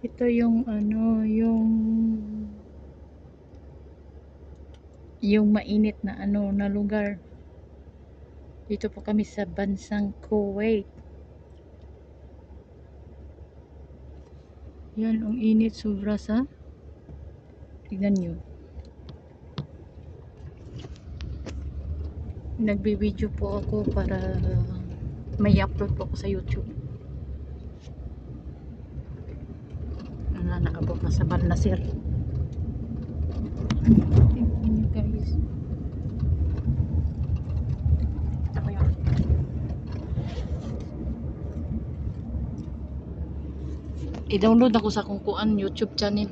Ito yung ano, yung mainit na ano na lugar. Dito po kami sa bansang Kuwait. Yan, ang init sobra sa. Tignan nyo. Nagbi-video po ako para may upload po ako sa YouTube. Naabot na sa Balnasir. Tignan nyo guys. Ito ko yun. I-download ako sa kungkuan YouTube channel.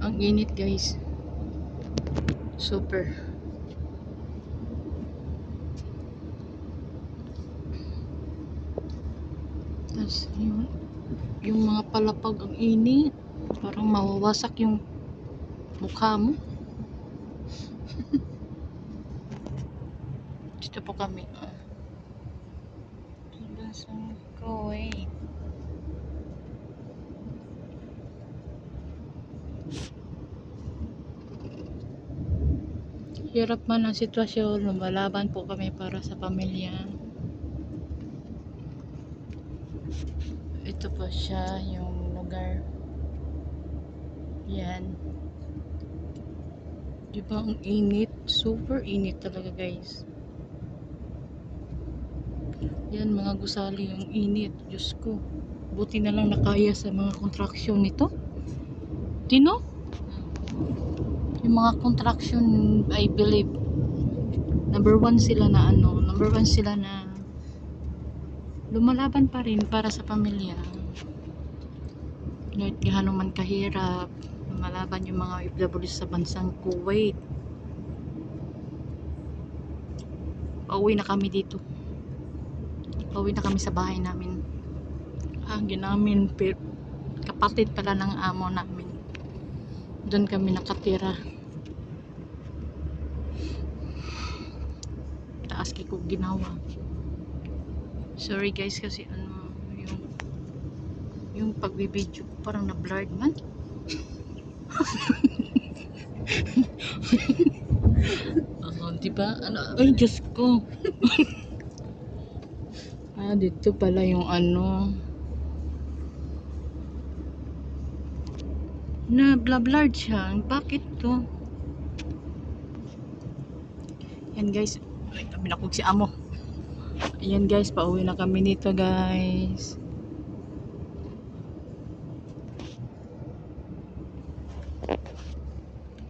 Ang init guys. Super. Tapos yung mga palapag ang init. Parang mawawasak yung mukha mo. Dito po kami. Sa Kuwait. Hirap man ang sitwasyon, lumalaban po kami para sa pamilya. Ito po siya, yung lugar. Yan. Diba ang init? Super init talaga guys. Yan, mga gusali yung init. Diyos ko. Buti na lang nakaya sa mga contraction nito. Tino? Yung mga contraction, I believe, number one sila na lumalaban pa rin para sa pamilya. Kahit gaano man kahirap, lumalaban yung mga OFW sa bansang Kuwait. Pauwi na kami dito. Pauwi na kami sa bahay namin. Hangin namin, kapatid pala ng amo namin. Doon kami nakatira. Taas ko ginawa. Sorry guys kasi yung pagbibideo ko parang na-blurred man. Diba? Ay, Diyos ko. Dito pala yung na blurred siya. Bakit to? Yan guys. Ay, kami na si amo. Ayan guys, pauwi na kami nito guys.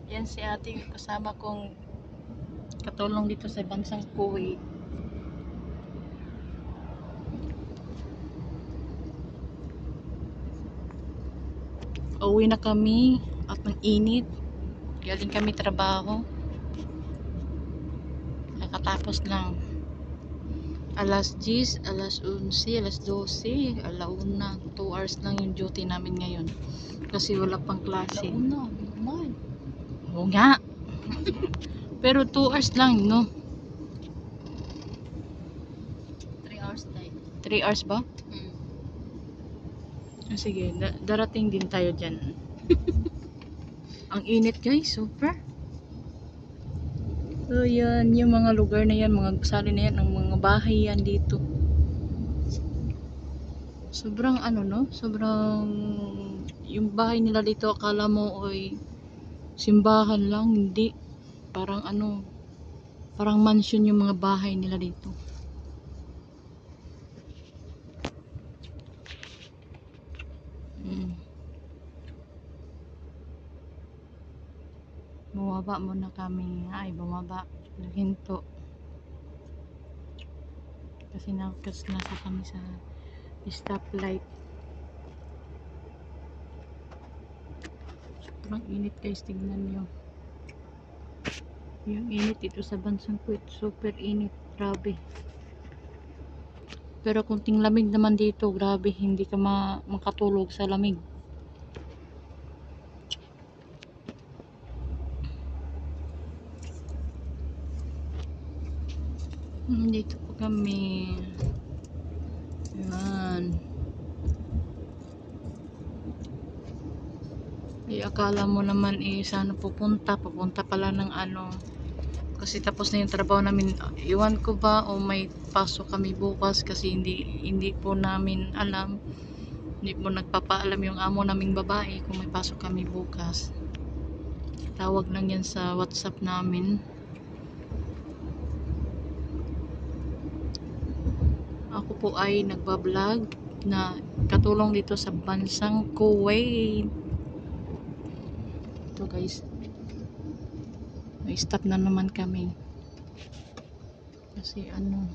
Yan si ate kasama kong katulong dito sa bansang Kuwait. Pauwi na kami at ang init. Galing kami trabaho. Nakatapos lang. Alas 10, alas 11, alas 12, alauna. 2 hours lang yung duty namin ngayon. Kasi wala pang klase. Alauna, normal. Oo nga. Pero 2 hours lang, no? 3 hours tayo. 3 hours ba? Sige, darating din tayo dyan. Ang init guys, super. So yan, yung mga lugar na yan, mga gusali na yan, ang mga bahay yan dito. Sobrang no? Sobrang yung bahay nila dito akala mo ay simbahan lang, hindi. Parang parang mansion yung mga bahay nila dito. Bumaba muna kami. Ay, bumaba. Hinto. Kasi nasa kami sa stoplight. Sobrang init guys. Tignan nyo. Yung init dito sa bansang Kuwait. Super init. Grabe. Pero kunting lamig naman dito. Grabe. Hindi ka makatulog sa lamig. Dito po kami. Yan. Akala mo naman saan pupunta pala ng ano, kasi tapos na yung trabaho namin. Iwan ko ba o may pasok kami bukas, kasi hindi po namin alam, hindi po nagpapaalam yung amo naming babae kung may pasok kami bukas. Tawag lang yan sa WhatsApp namin. Ako po ay nagbablog na katulong dito sa bansang Kuwait. Ito guys, may stop na naman kami kasi ano,